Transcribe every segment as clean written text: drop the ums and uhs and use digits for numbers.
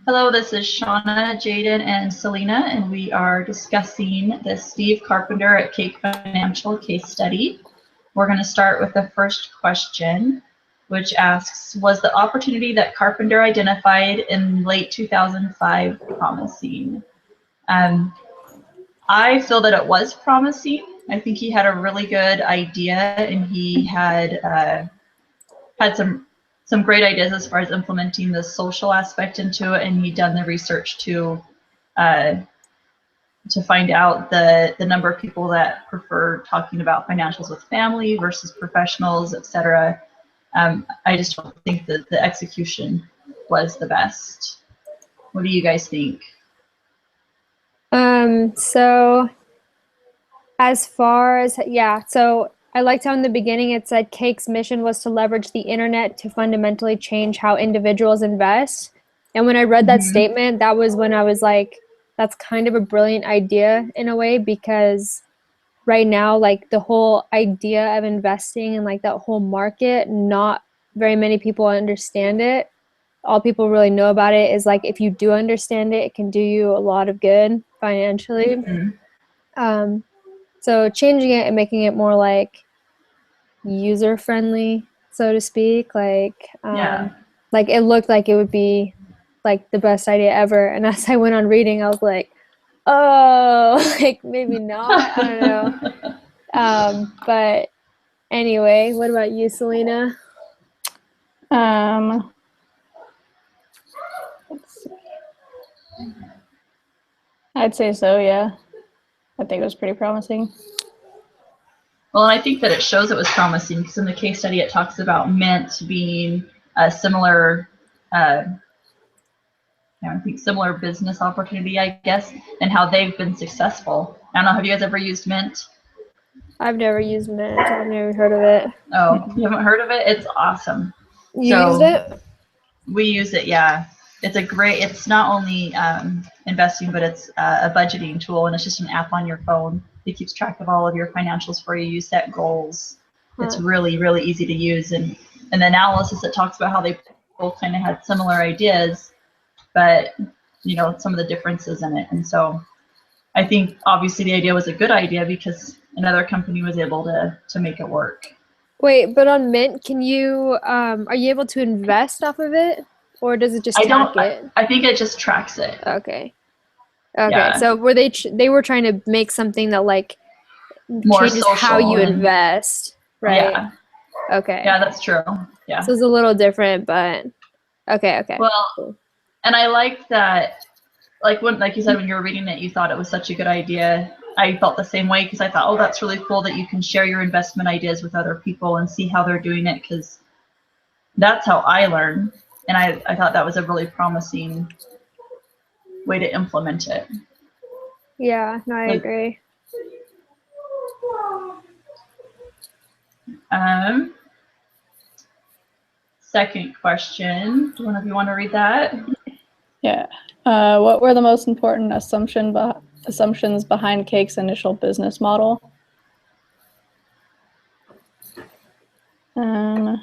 Hello, this is Shauna, Jaden, and Selena, and we are discussing the Steve Carpenter at Cake Financial case study. We're going to start with the first question, which asks, was the opportunity that Carpenter identified in late 2005 promising? I feel that it was promising. I think he had a really good idea, and he had some great ideas as far as implementing the social aspect into it, and he'd done the research to find out the number of people that prefer talking about financials with family versus professionals, etc. I just don't think that the execution was the best. What do you guys think? So as far as, so I liked how in the beginning it said Cake's mission was to leverage the internet to fundamentally change how individuals invest. And when I read that statement, that was when I was like, that's kind of a brilliant idea in a way, because right now, like the whole idea of investing and like that whole market, not very many people understand it. All people really know about it is like if you do understand it, it can do you a lot of good financially. So changing it and making it more like user friendly, so to speak, like it looked like it would be like the best idea ever. And as I went on reading, I was like, oh, like maybe not. I don't know. But anyway, what about you, Selena? Let's see. I'd say so, yeah. I think it was pretty promising. Well, and I think that it shows it was promising because in the case study it talks about Mint being a similar, similar business opportunity, I guess, and how they've been successful. I don't know, have you guys ever used Mint? I've never used Mint. I've never heard of it. Oh, you haven't heard of it? It's awesome. You used it? We use it, yeah. It's not only investing, but it's a budgeting tool, and it's just an app on your phone. It keeps track of all of your financials for you. You set goals. It's really, really easy to use. And the analysis, it talks about how they both kind of had similar ideas, but, some of the differences in it. And so I think obviously the idea was a good idea because another company was able to make it work. Wait, but on Mint, can you, are you able to invest off of it? Or does it just track it? I think it just tracks it. Okay. Yeah. So were they were trying to make something that like more changes how you invest, right? Yeah. Okay. Yeah, that's true. Yeah. So it's a little different, but okay. Well, and I like that, like you said, when you were reading it, you thought it was such a good idea. I felt the same way because I thought, oh, that's really cool that you can share your investment ideas with other people and see how they're doing it, because that's how I learn. And I thought that was a really promising way to implement it. Yeah, no, I agree. Second question. Do one of you want to read that? Yeah. What were the most important assumptions behind Cake's initial business model? Let's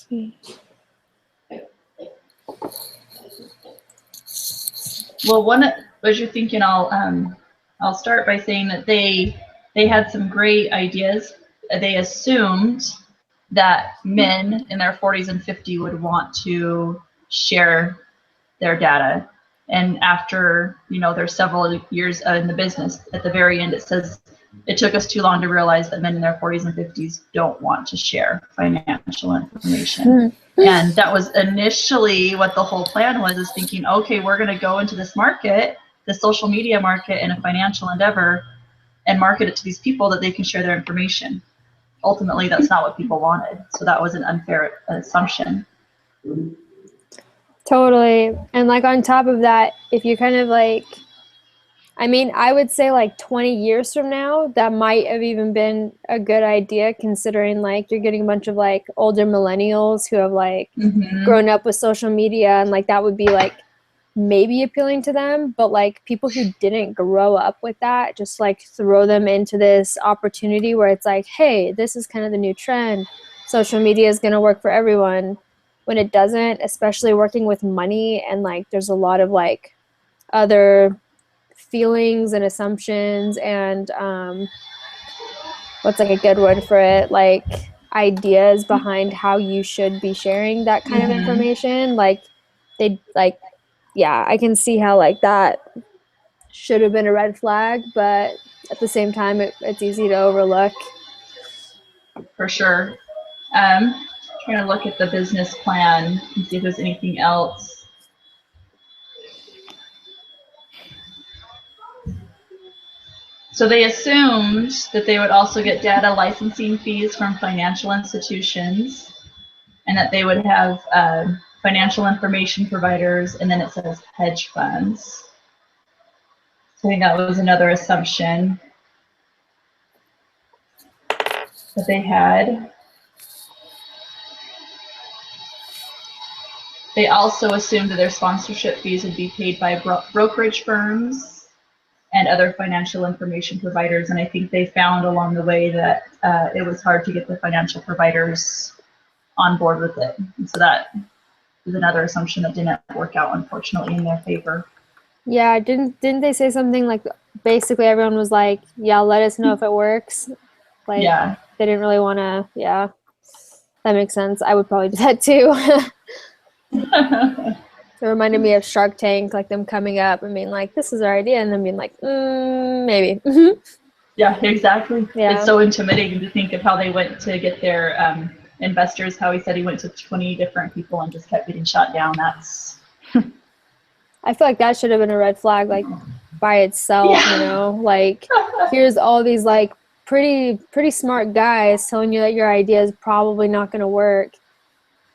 see. Well, as you're thinking, I'll start by saying that they had some great ideas. They assumed that men in their 40s and 50s would want to share their data. And after, there's several years in the business, at the very end it says, it took us too long to realize that men in their 40s and 50s don't want to share financial information. And that was initially what the whole plan was, is thinking, okay, we're going to go into this market, the social media market, in a financial endeavor, and market it to these people that they can share their information. Ultimately, that's not what people wanted. So that was an unfair assumption. Totally. And like on top of that, if you kind of like, I would say like 20 years from now, that might have even been a good idea, considering like you're getting a bunch of like older millennials who have like grown up with social media, and like that would be like maybe appealing to them, but like people who didn't grow up with that, just like throw them into this opportunity where it's like, hey, this is kind of the new trend. Social media is going to work for everyone, when it doesn't, especially working with money. And like there's a lot of like other feelings and assumptions and what's like a good word for it, like ideas behind how you should be sharing that kind of information. Like they like, yeah, I can see how like that should have been a red flag, but at the same time, it's easy to overlook. For sure. Trying to look at the business plan and see if there's anything else. So they assumed that they would also get data licensing fees from financial institutions, and that they would have financial information providers, and then it says hedge funds. So I think that was another assumption that they had. They also assumed that their sponsorship fees would be paid by brokerage firms and other financial information providers, and I think they found along the way that it was hard to get the financial providers on board with it. And so that is another assumption that didn't work out, unfortunately, in their favor. Yeah, didn't they say something like basically everyone was like, yeah, let us know if it works? Like, yeah. They didn't really want to, yeah. That makes sense. I would probably do that too. It reminded me of Shark Tank, like them coming up and being like, this is our idea, and then being like, maybe. Yeah, exactly. Yeah. It's so intimidating to think of how they went to get their investors, how he said he went to 20 different people and just kept getting shot down. That's... I feel like that should have been a red flag, like by itself, Yeah. you know, like here's all these like pretty smart guys telling you that your idea is probably not going to work.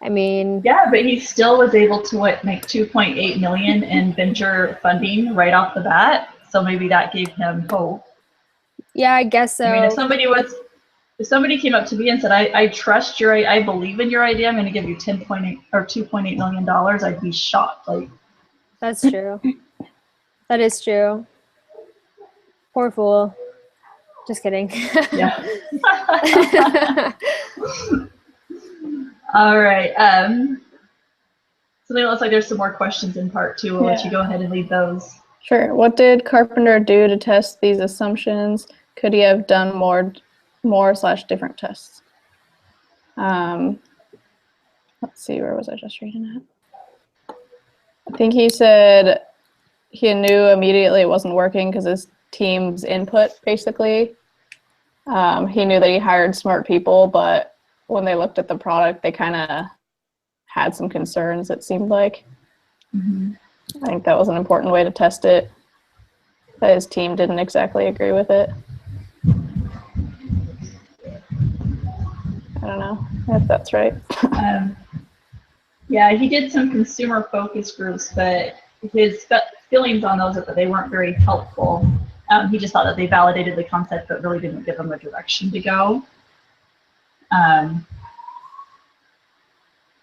I mean, yeah, but he still was able to make 2.8 million in venture funding right off the bat. So maybe that gave him hope. Yeah, I guess so. I mean, if somebody came up to me and said, I trust I believe in your idea, I'm going to give you 10.8 or 2.8 million dollars, I'd be shocked. Like, that's true. That is true. Poor fool. Just kidding. yeah. All right. So it looks like there's some more questions in part 2. We'll let you go ahead and lead those. Sure. What did Carpenter do to test these assumptions? Could he have done more/different tests? Let's see, where was I just reading it? I think he said he knew immediately it wasn't working because his team's input, basically. He knew that he hired smart people, but when they looked at the product, they kind of had some concerns, it seemed like. Mm-hmm. I think that was an important way to test it, but his team didn't exactly agree with it. I don't know if that's right. Yeah, he did some consumer focus groups, but his feelings on those are that they weren't very helpful. He just thought that they validated the concept, but really didn't give them a direction to go.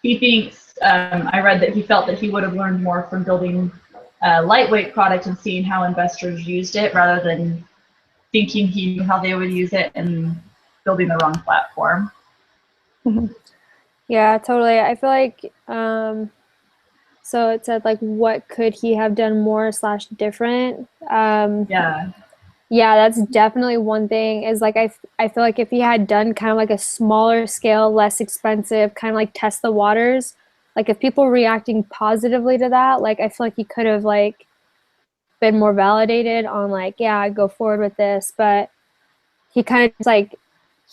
He thinks, I read that he felt that he would have learned more from building a lightweight product and seeing how investors used it rather than thinking he knew how they would use it and building the wrong platform. Mm-hmm. Yeah, totally. I feel like, so it said like, what could he have done more/different? Yeah, that's definitely one thing is like, I feel like if he had done kind of like a smaller scale, less expensive, kind of like test the waters, like if people were reacting positively to that, like I feel like he could have like been more validated on like, yeah, I'd go forward with this, but he kind of just like,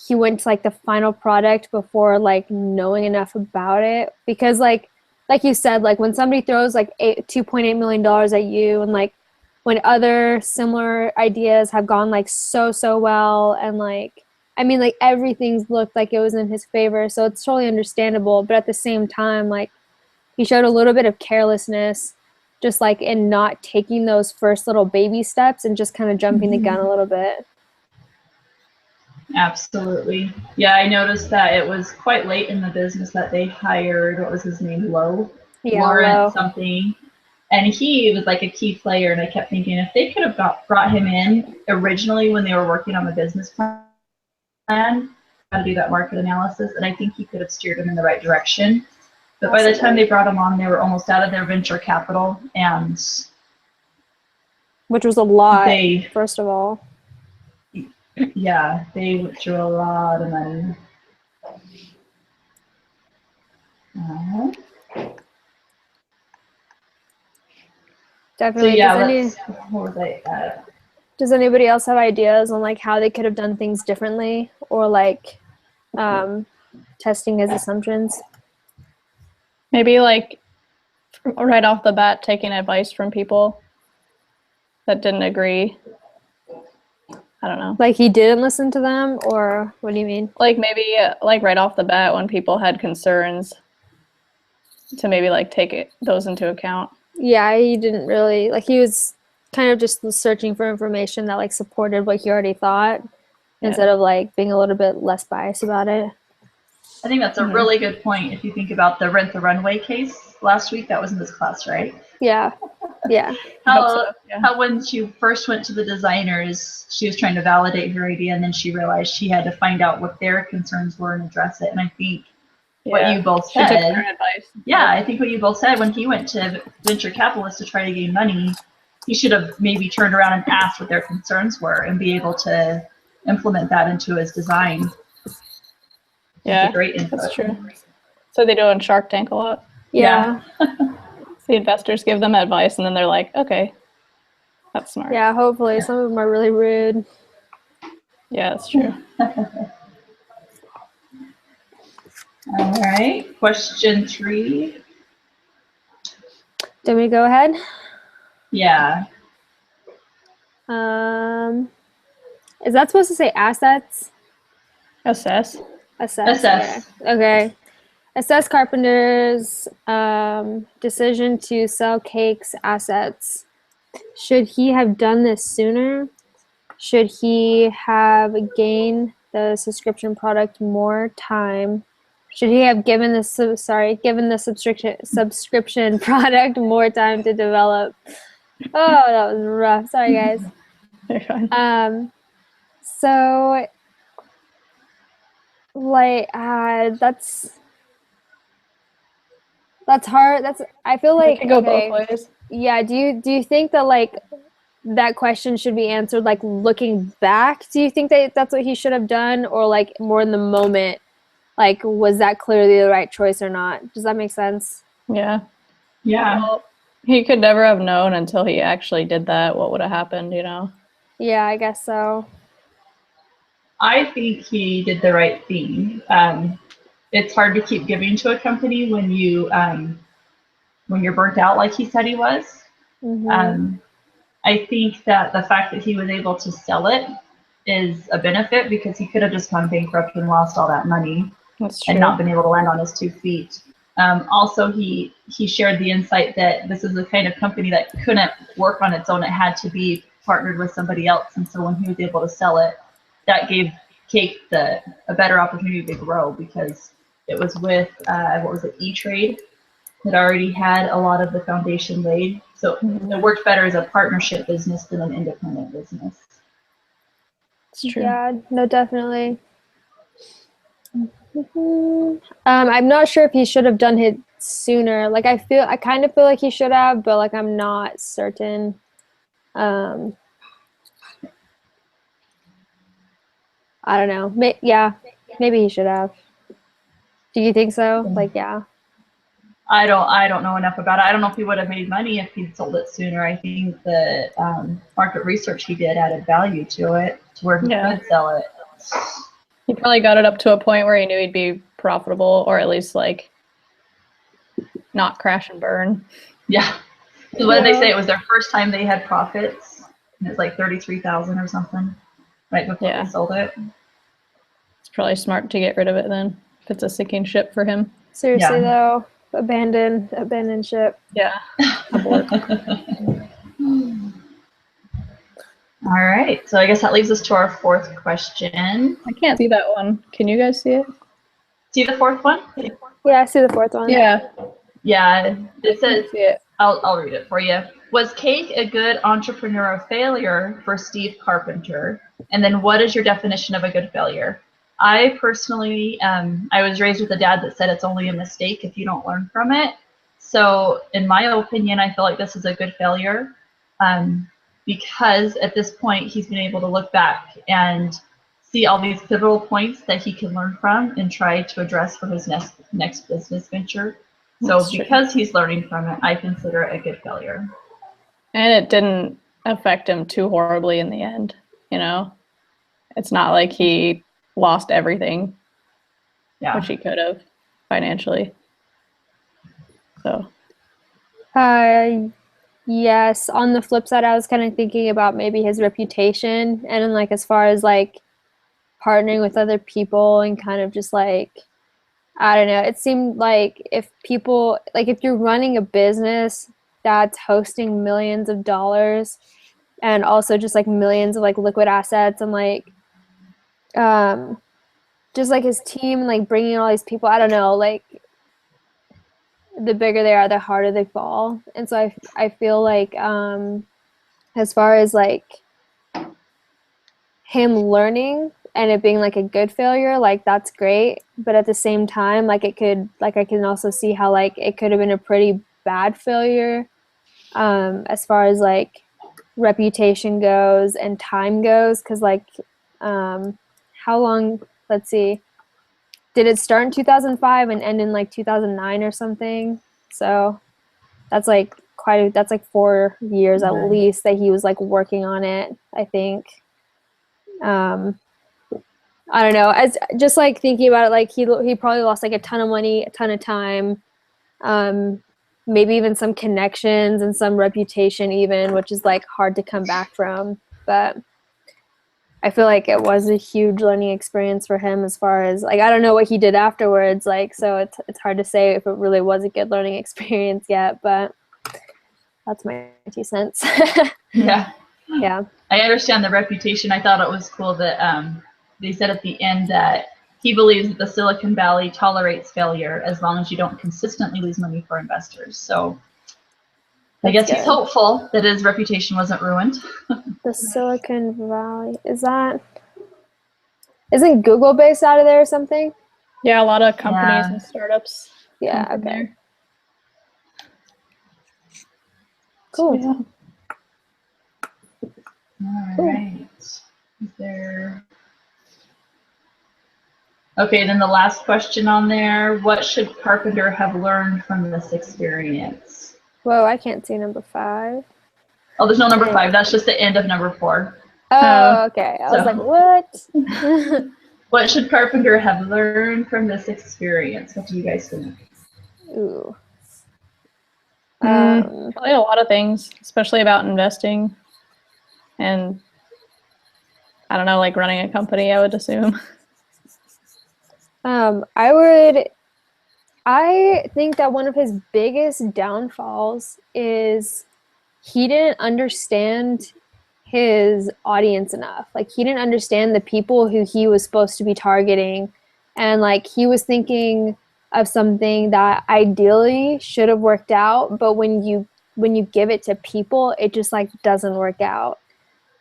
he went to like the final product before like knowing enough about it, because like you said, like when somebody throws like $2.8 million at you, and like when other similar ideas have gone like so well, and like I mean like everything's looked like it was in his favor, so it's totally understandable, but at the same time like he showed a little bit of carelessness just like in not taking those first little baby steps and just kind of jumping the gun a little bit. Absolutely. Yeah, I noticed that it was quite late in the business that they hired, what was his name, Yeah, Lawrence Lowe. something. And he was like a key player, and I kept thinking if they could have brought him in originally when they were working on the business plan, how to do that market analysis, and I think he could have steered them in the right direction. But by the time they brought him on, they were almost out of their venture capital, and which was a lot, they, first of all. Yeah, they withdrew a lot of money. Definitely. So yeah, what was I? Does anybody else have ideas on like how they could have done things differently, or like testing his assumptions? Maybe like right off the bat, taking advice from people that didn't agree. I don't know. Like he didn't listen to them, or what do you mean? Like maybe like right off the bat when people had concerns, to maybe like take those into account. Yeah, he didn't really, like he was kind of just searching for information that like supported what he already thought, instead of like being a little bit less biased about it. I think that's a really good point. If you think about the Rent the Runway case last week, that was in this class, right? Yeah. How when she first went to the designers, she was trying to validate her idea, and then she realized she had to find out what their concerns were and address it. And I think what you both said. She took their advice. Yeah, I think what you both said, when he went to venture capitalists to try to gain money, he should have maybe turned around and asked what their concerns were and be able to implement that into his design. Yeah, great input. That's true. So they do in Shark Tank a lot. Yeah. The investors give them advice, and then they're like, okay, that's smart. Yeah, hopefully. Some of them are really rude. Yeah, that's true. All right, question 3. Do we go ahead? Yeah. Is that supposed to say assets? Assess. Okay. Assess Carpenter's decision to sell Cake's assets. Should he have done this sooner? Should he have gained the subscription product more time? Should he have given the subscription product more time to develop? Oh, that was rough. Sorry, guys. You're fine. So, like, that's hard. I feel like it could go both ways. Yeah. Do you think that like that question should be answered like looking back? Do you think that that's what he should have done, or like more in the moment? Like, was that clearly the right choice or not? Does that make sense? Yeah. Well, he could never have known until he actually did that what would have happened, you know? Yeah, I guess so. I think he did the right thing. It's hard to keep giving to a company when you're burnt out like he said he was. Mm-hmm. I think that the fact that he was able to sell it is a benefit, because he could have just gone bankrupt and lost all that money. That's true. And not been able to land on his 2 feet. Also, he shared the insight that this is the kind of company that couldn't work on its own. It had to be partnered with somebody else. And so when he was able to sell it, that gave Cake a better opportunity to grow, because it was with, E-Trade, that already had a lot of the foundation laid. So it worked better as a partnership business than an independent business. It's true. Yeah, no, definitely. I'm not sure if he should have done it sooner. Like I kind of feel like he should have, but like I'm not certain. I don't know. Maybe he should have. Do you think so? Like, yeah. I don't know enough about it. I don't know if he would have made money if he'd sold it sooner. I think the market research he did added value to it, to where he could sell it. He probably got it up to a point where he knew he'd be profitable, or at least like not crash and burn. Yeah. So what did they say? It was their first time they had profits, and it was like 33,000 or something right before they sold it. It's probably smart to get rid of it then, if it's a sinking ship for him. Seriously though, abandon ship. Yeah. Abort. All right, so I guess that leaves us to our 4th question. I can't see that one. Can you guys see it? See the 4th one? Yeah, I see the 4th one. Yeah. Yeah, it says, I'll read it for you. Was cake a good entrepreneurial failure for Steve Carpenter? And then what is your definition of a good failure? I personally, I was raised with a dad that said it's only a mistake if you don't learn from it. So in my opinion, I feel like this is a good failure because at this point, he's been able to look back and see all these pivotal points that he can learn from and try to address for his next business venture. So because he's learning from it, I consider it a good failure. And it didn't affect him too horribly in the end, you know? It's not like he lost everything, which he could have financially. So. Yes. On the flip side, I was kind of thinking about maybe his reputation and like as far as like partnering with other people and kind of just like, I don't know. It seemed like if people, like if you're running a business that's hosting millions of dollars and also just like millions of like liquid assets and like, just like his team, like bringing all these people, I don't know, like the bigger they are, the harder they fall. And so I feel like, as far as like him learning and it being like a good failure, like that's great. But at the same time, like it could, like I can also see how like it could have been a pretty bad failure as far as like reputation goes and time goes. Cause like how long, let's see, did it start in 2005 and end in like 2009 or something? So that's like that's like 4 years at least that he was like working on it, I think. I don't know. As just like thinking about it, like he probably lost like a ton of money, a ton of time, maybe even some connections and some reputation even, which is like hard to come back from. But I feel like it was a huge learning experience for him as far as like I don't know what he did afterwards, like so it's hard to say if it really was a good learning experience yet, but that's my 2 cents. Yeah. Yeah. I understand the reputation. I thought it was cool that they said at the end that he believes that the Silicon Valley tolerates failure as long as you don't consistently lose money for investors. So I guess he's hopeful that his reputation wasn't ruined. The Silicon Valley, isn't Google based out of there or something? Yeah, a lot of companies and startups. Yeah, okay. Cool. So, yeah. All right. Is there... Okay, then the last question on there, what should Carpenter have learned from this experience? Whoa, I can't see number 5. Oh, there's no number 5. That's just the end of number 4. Oh, okay. I was like, what? What should Carpenter have learned from this experience? What do you guys think? Ooh. Probably a lot of things, especially about investing and I don't know, like running a company, I would assume. I think that one of his biggest downfalls is he didn't understand his audience enough. Like he didn't understand the people who he was supposed to be targeting. And like he was thinking of something that ideally should have worked out, but when you give it to people, it just like doesn't work out.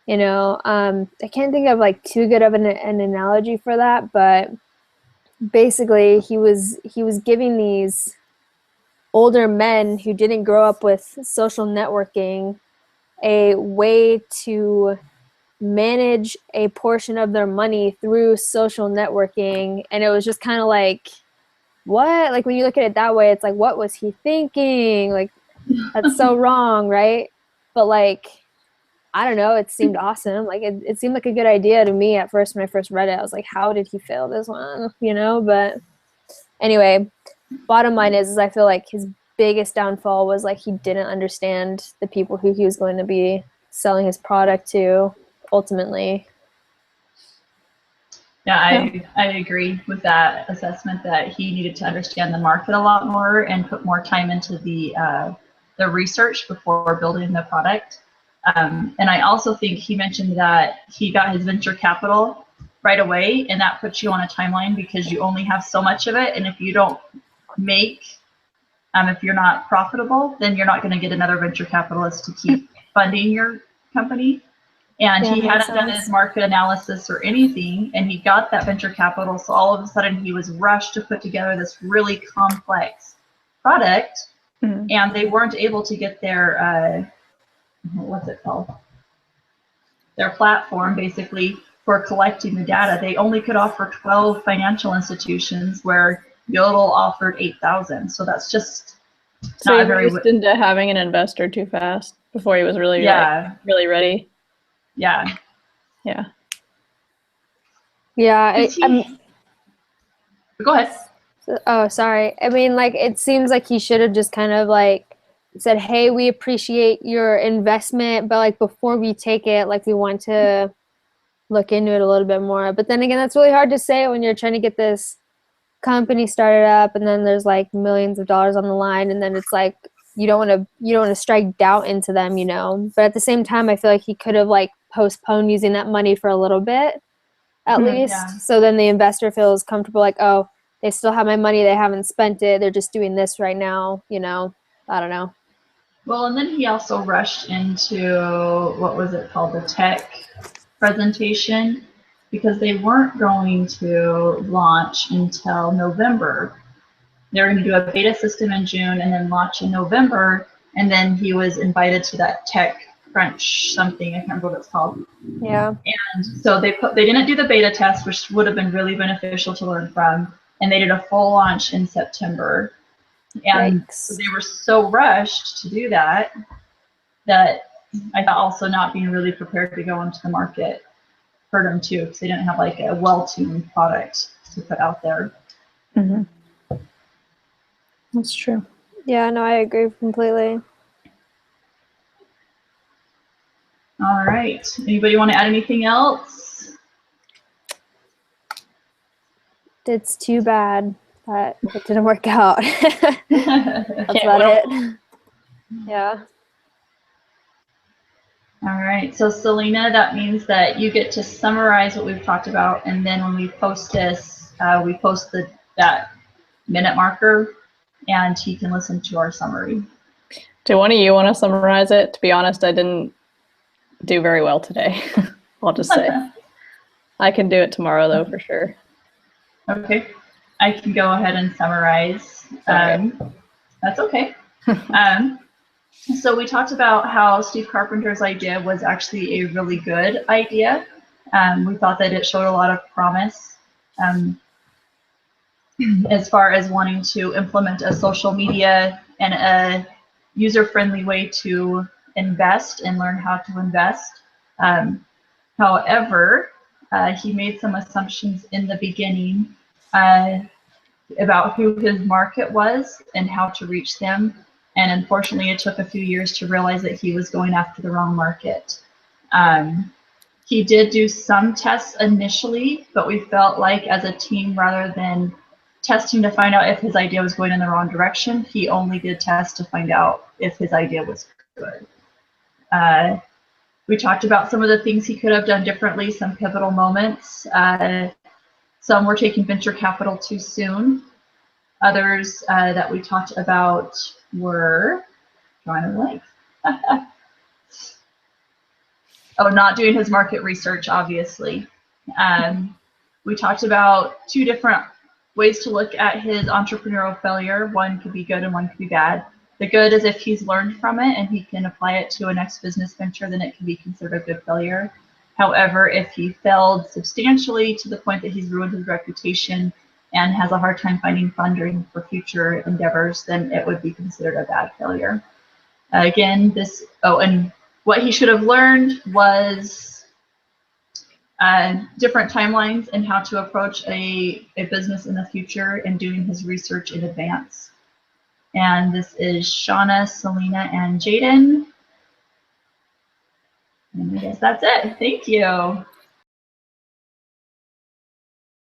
You know, I can't think of like too good of an analogy for that, but basically he was giving these older men who didn't grow up with social networking a way to manage a portion of their money through social networking. And it was just kind of like, what? Like when you look at it that way, it's like, what was he thinking? Like, that's so wrong, right? But like, I don't know, it seemed awesome. Like it seemed like a good idea to me at first when I first read it. I was like, how did he fail this one? You know, but anyway, bottom line is I feel like his biggest downfall was like he didn't understand the people who he was going to be selling his product to ultimately. Yeah, I agree with that assessment that he needed to understand the market a lot more and put more time into the research before building the product. And I also think he mentioned that he got his venture capital right away, and that puts you on a timeline because you only have so much of it. And if you don't make If you're not profitable, then you're not going to get another venture capitalist to keep funding your company. And Yeah, he makes hadn't done sense. his market analysis or anything, and he got that venture capital. So all of a sudden, he was rushed to put together this really complex product, and they weren't able to get their what's it called? Their platform, basically, for collecting the data. They only could offer 12 financial institutions, where Yodel offered 8,000. So that's just So not he very. raced into having an investor too fast before he was really really ready. Yeah. Yeah. Yeah, Go ahead. oh, sorry. I mean, like, it seems like he should have just kind of like said, "Hey, we appreciate your investment, but like before we take it, like we want to look into it a little bit more." But then again, that's really hard to say when you're trying to get this company started up, and then there's like millions of dollars on the line, and then it's like you don't want to strike doubt into them, you know. But at the same time, I feel like he could have like postponed using that money for a little bit at least, Yeah. so then the investor feels comfortable, like, oh, they still have my money, they haven't spent it, they're just doing this right now, you know. I don't know. Well, and then he also rushed into, what was it called, the tech presentation, because they weren't going to launch until November. They were going to do a beta system in June and then launch in November. And then he was invited to that tech crunch something. I can't remember what it's called. Yeah. And so they didn't do the beta test, which would have been really beneficial to learn from. And they did a full launch in September. And Yikes. they were so rushed to do that I thought also not being really prepared to go into the market hurt them too, because they didn't have like a well-tuned product to put out there. That's true. Yeah, no, I agree completely. All right. Anybody want to add anything else? It's too bad that it didn't work out. That's about it. Yeah. All right. So Selena, that means that you get to summarize what we've talked about, and then when we post this, we post that minute marker, and he can listen to our summary. Do one of you want to summarize it? To be honest, I didn't do very well today. I'll just say. I can do it tomorrow, though, for sure. Okay. I can go ahead and summarize. That's okay. So we talked about how Steve Carpenter's idea was actually a really good idea. We thought that it showed a lot of promise as far as wanting to implement a social media and a user-friendly way to invest and learn how to invest. However, he made some assumptions in the beginning about who his market was and how to reach them. And unfortunately, it took a few years to realize that he was going after the wrong market. He did do some tests initially, but we felt like as a team, rather than testing to find out if his idea was going in the wrong direction, he only did tests to find out if his idea was good. We talked about some of the things he could have done differently, some pivotal moments. Some were taking venture capital too soon. Others that we talked about were drawing a blank. Oh, not doing his market research, obviously. We talked about two different ways to look at his entrepreneurial failure. One could be good and one could be bad. The good is if he's learned from it and he can apply it to a next business venture, then it can be considered a good failure. However, if he failed substantially to the point that he's ruined his reputation and has a hard time finding funding for future endeavors, then it would be considered a bad failure. Again, and what he should have learned was different timelines and how to approach a business in the future and doing his research in advance. And this is Shauna, Selena, and Jaden. And I guess that's it. Thank you.